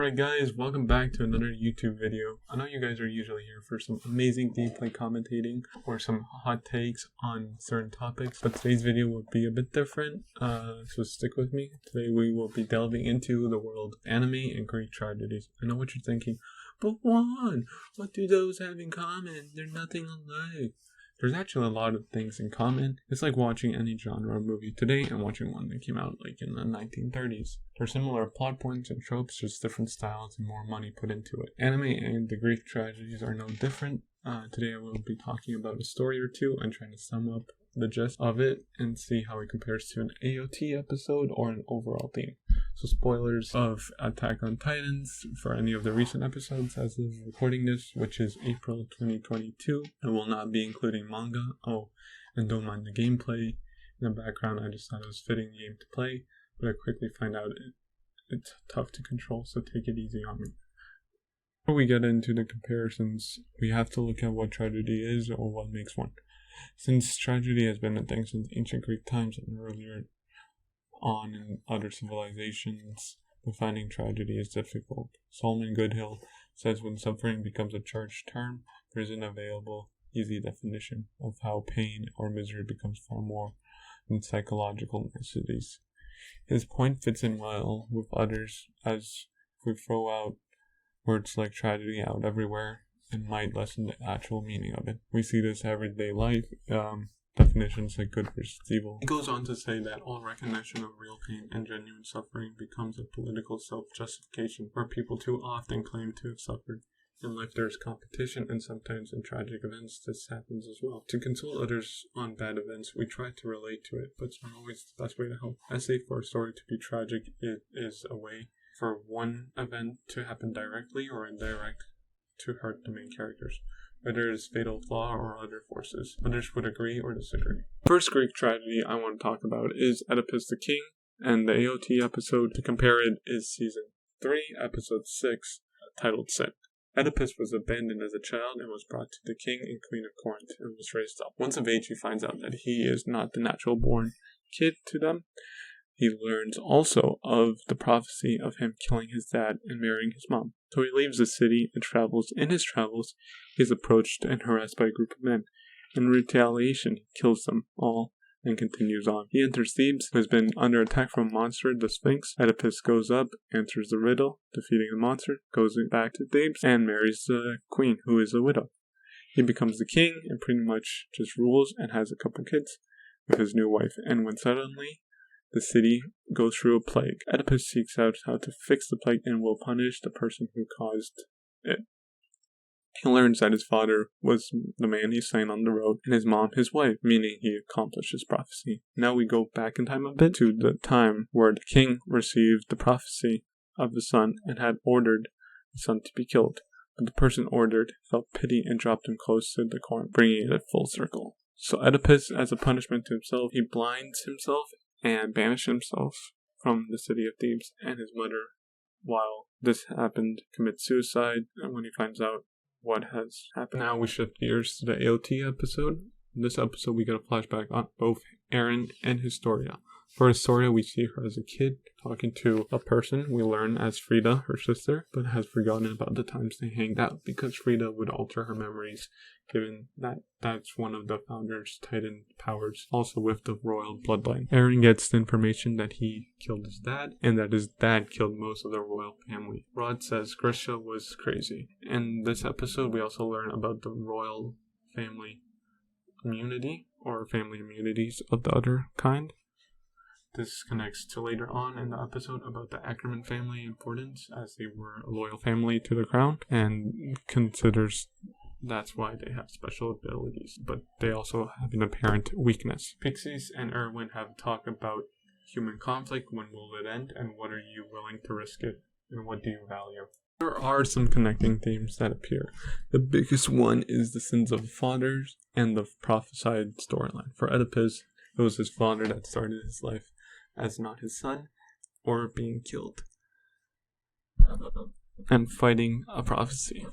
Alright guys, welcome back to another YouTube video. I know you guys are usually here for some amazing gameplay commentating or some hot takes on certain topics, but today's video will be a bit different, so stick with me. Today we will be delving into the world of anime and Greek tragedies. I know what you're thinking, but Juan, what do those have in common? They're nothing alike. There's actually a lot of things in common. It's like watching any genre movie today and watching one that came out like in the 1930s. There are similar plot points and tropes, just different styles and more money put into it. Anime and the Greek tragedies are no different. Today I will be talking about a story or two and trying to sum up the gist of it and see how it compares to an AOT episode or an overall theme. So spoilers of Attack on Titans for any of the recent episodes as of recording this, which is April 2022. I will not be including manga. Oh, and don't mind the gameplay in the background. I just thought it was fitting game to play, but I quickly find out it's tough to control, so take it easy on me. Before we get into the comparisons, we have to look at what tragedy is or what makes one. Since tragedy has been a thing since ancient Greek times and earlier on in other civilizations, defining tragedy is difficult. Solomon Goodhill says when suffering becomes a charged term, there is an available, easy definition of how pain or misery becomes far more than psychological necessities. His point fits in well with others, as if we throw out words like tragedy out everywhere, and might lessen the actual meaning of it. We see this everyday life, definitions like good versus evil. He goes on to say that all recognition of real pain and genuine suffering becomes a political self-justification, where people too often claim to have suffered. In life there is competition, and sometimes in tragic events this happens as well. To console others on bad events, we try to relate to it, but it's not always the best way to help. I say for a story to be tragic, it is a way for one event to happen directly or indirect to hurt the main characters, whether it is fatal flaw or other forces. Others would agree or disagree. First Greek tragedy I want to talk about is Oedipus the King, and the AOT episode to compare it is season 3, episode 6, titled Sick. Oedipus was abandoned as a child and was brought to the king and queen of Corinth and was raised up. Once of age, he finds out that he is not the natural born kid to them. He learns also of the prophecy of him killing his dad and marrying his mom. So he leaves the city and travels. In his travels, he is approached and harassed by a group of men. In retaliation, he kills them all and continues on. He enters Thebes, who has been under attack from a monster, the Sphinx. Oedipus goes up, answers the riddle, defeating the monster, goes back to Thebes, and marries the queen, who is a widow. He becomes the king and pretty much just rules and has a couple kids with his new wife. And when suddenly the city goes through a plague, Oedipus seeks out how to fix the plague and will punish the person who caused it. He learns that his father was the man he slain on the road, and his mom his wife, meaning he accomplished his prophecy. Now we go back in time a bit to the time where the king received the prophecy of the son and had ordered the son to be killed. But the person ordered felt pity and dropped him close to the Corinth, bringing it full circle. So Oedipus, as a punishment to himself, he blinds himself and banished himself from the city of Thebes, and his mother, while this happened, commits suicide when he finds out what has happened. Now we shift gears to the AOT episode. In this episode we get a flashback on both Aaron and Historia. For Historia, we see her as a kid talking to a person we learn as Frida, her sister, but has forgotten about the times they hanged out because Frida would alter her memories, given that that's one of the founders' Titan powers, also with the royal bloodline. Aaron gets the information that he killed his dad, and that his dad killed most of the royal family. Rod says Grisha was crazy. In this episode, we also learn about the royal family immunity, or family immunities of the other kind. This connects to later on in the episode about the Ackerman family importance, as they were a loyal family to the crown, and considers that's why they have special abilities, but they also have an apparent weakness. Pixies and Erwin have talked about human conflict, when will it end, and what are you willing to risk it, and what do you value? There are some connecting themes that appear. The biggest one is the sins of fathers and the prophesied storyline. For Oedipus, it was his father that started his life as not his son, or being killed, and fighting a prophecy.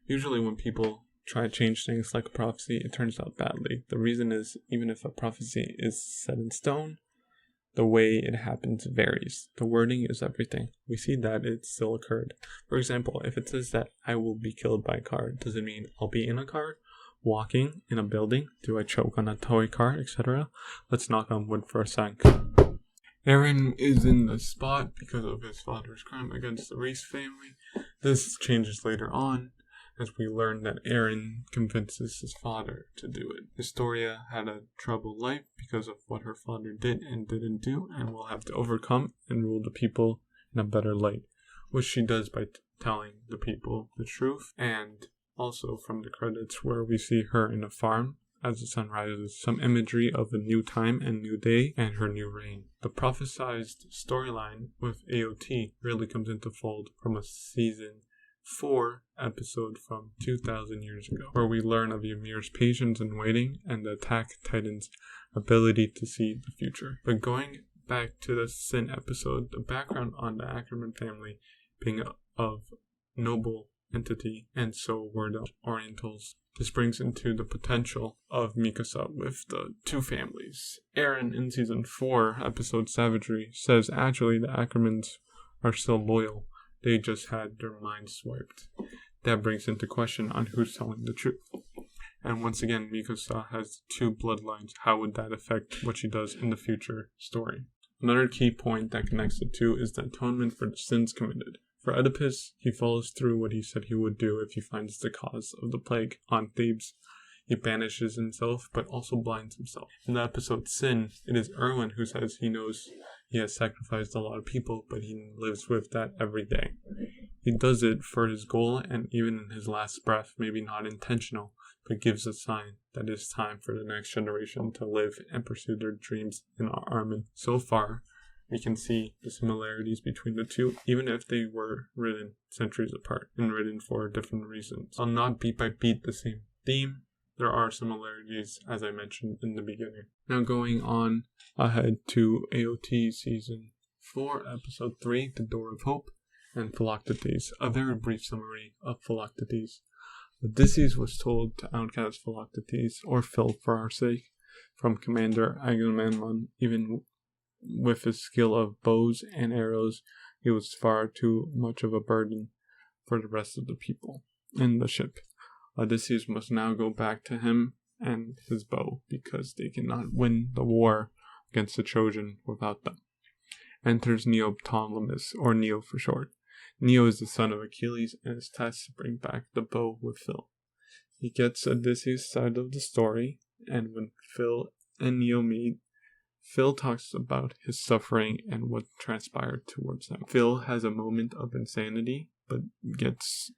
Usually when people try to change things like a prophecy, it turns out badly. The reason is, even if a prophecy is set in stone, The way it happens varies. The wording is everything. We see that it still occurred. For example, if it says that I will be killed by a car, does it mean I'll be in a car? Walking in a building? Do I choke on a toy car, etc.? Let's knock on wood for a sec. Eren is in the spot because of his father's crime against the Reese family. This changes later on, as we learn that Eren convinces his father to do it. Historia had a troubled life because of what her father did and didn't do, and will have to overcome and rule the people in a better light, which she does by telling the people the truth. And also from the credits where we see her in a farm as the sun rises, some imagery of a new time and new day and her new reign. The prophesized storyline with AOT really comes into fold from a season 4 episode from 2,000 years ago, where we learn of Ymir's patience and waiting and the Attack Titan's ability to see the future. But going back to the Sin episode, the background on the Ackerman family being of noble entity, and so were the Orientals. This brings into the potential of Mikasa with the two families. Eren in season 4 episode Savagery says actually the Ackermans are still loyal. They just had their minds swiped. That brings into question on who's telling the truth. And once again, Mikasa has two bloodlines. How would that affect what she does in the future story? Another key point that connects the two is the atonement for the sins committed. For Oedipus, he follows through what he said he would do if he finds the cause of the plague on Thebes. He banishes himself, but also blinds himself. In the episode Sin, it is Erwin who says he knows he has sacrificed a lot of people, but he lives with that every day. He does it for his goal, and even in his last breath, maybe not intentional, but gives a sign that it's time for the next generation to live and pursue their dreams in Armin. So far, we can see the similarities between the two, even if they were written centuries apart and written for different reasons. I'll not beat by beat the same theme. There are similarities, as I mentioned in the beginning. Now going on ahead to AOT Season 4, Episode 3, The Door of Hope, and Philoctetes. A very brief summary of Philoctetes. Odysseus was told to outcast Philoctetes, or Phil for our sake, from Commander Agamemnon. Even with his skill of bows and arrows, he was far too much of a burden for the rest of the people in the ship. Odysseus must now go back to him and his bow, because they cannot win the war against the Trojan without them. Enters Neoptolemus, or Neo for short. Neo is the son of Achilles and is tasked to bring back the bow with Phil. He gets Odysseus' side of the story, and when Phil and Neo meet, Phil talks about his suffering and what transpired towards him. Phil has a moment of insanity, but gets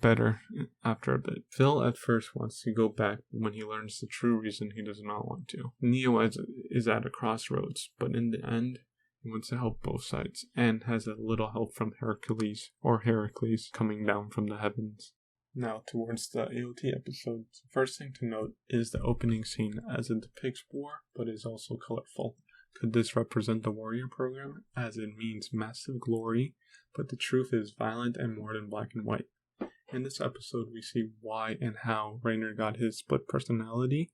better after a bit. Phil at first wants to go back when he learns the true reason he does not want to. Neo is at a crossroads, but in the end, he wants to help both sides, and has a little help from Hercules coming down from the heavens. Now towards the AOT episodes, the first thing to note is the opening scene, as it depicts war, but is also colorful. Could this represent the warrior program, as it means massive glory, but the truth is violent and more than black and white? In this episode, we see why and how Reiner got his split personality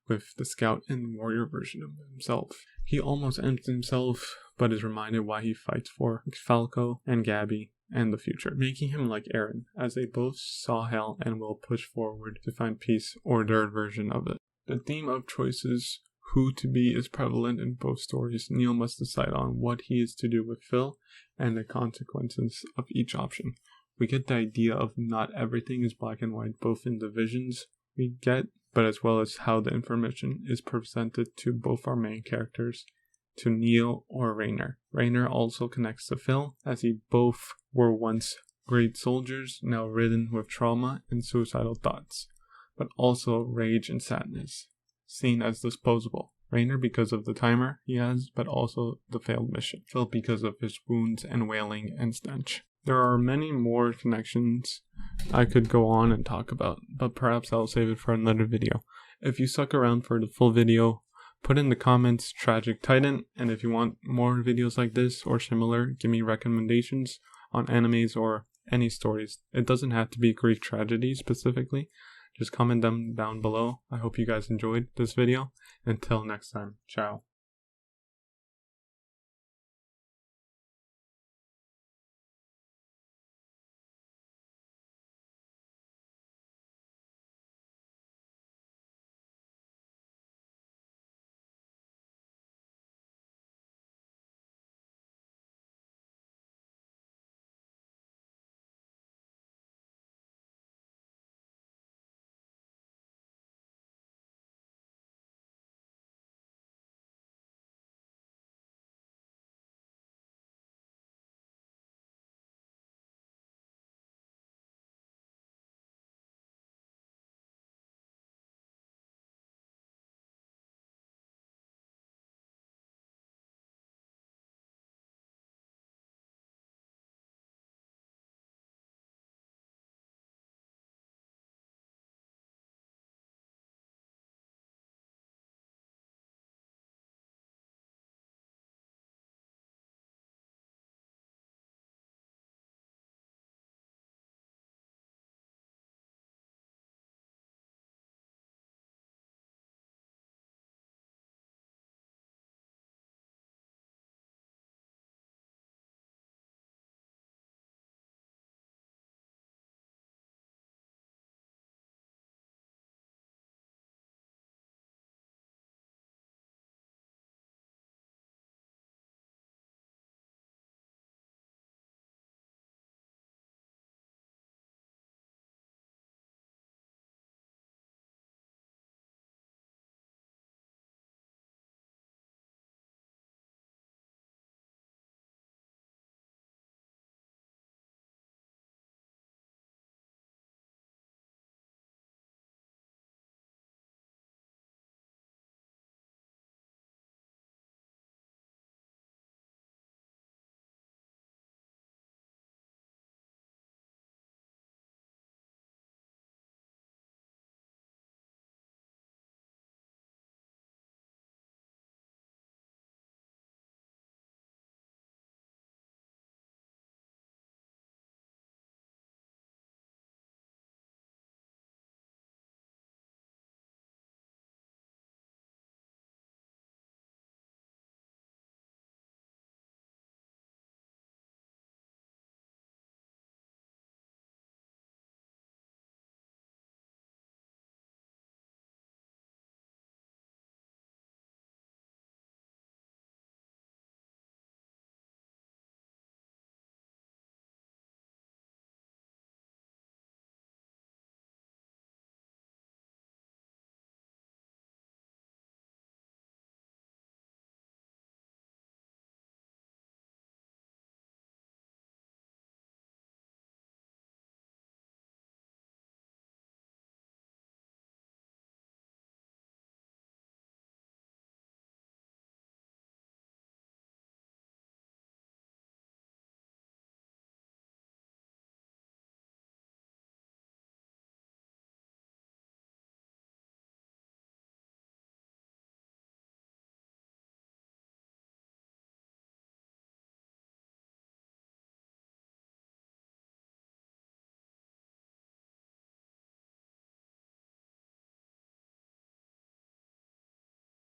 with the scout and warrior version of himself. He almost ends himself, but is reminded why he fights for Falco and Gabby and the future, making him like Eren, as they both saw hell and will push forward to find peace, or their version of it. The theme of choices, who to be, is prevalent in both stories. Neil must decide on what he is to do with Phil and the consequences of each option. We get the idea of not everything is black and white, both in the visions we get, but as well as how the information is presented to both our main characters, to Neil or Reiner. Reiner also connects to Phil, as he both were once great soldiers, now ridden with trauma and suicidal thoughts, but also rage and sadness, seen as disposable. Reiner because of the timer he has, but also the failed mission. Phil because of his wounds and wailing and stench. There are many more connections I could go on and talk about, but perhaps I'll save it for another video. If you stuck around for the full video, put in the comments Tragic Titan, and if you want more videos like this or similar, give me recommendations on animes or any stories. It doesn't have to be Greek tragedy specifically. Just comment them down below. I hope you guys enjoyed this video. Until next time, ciao.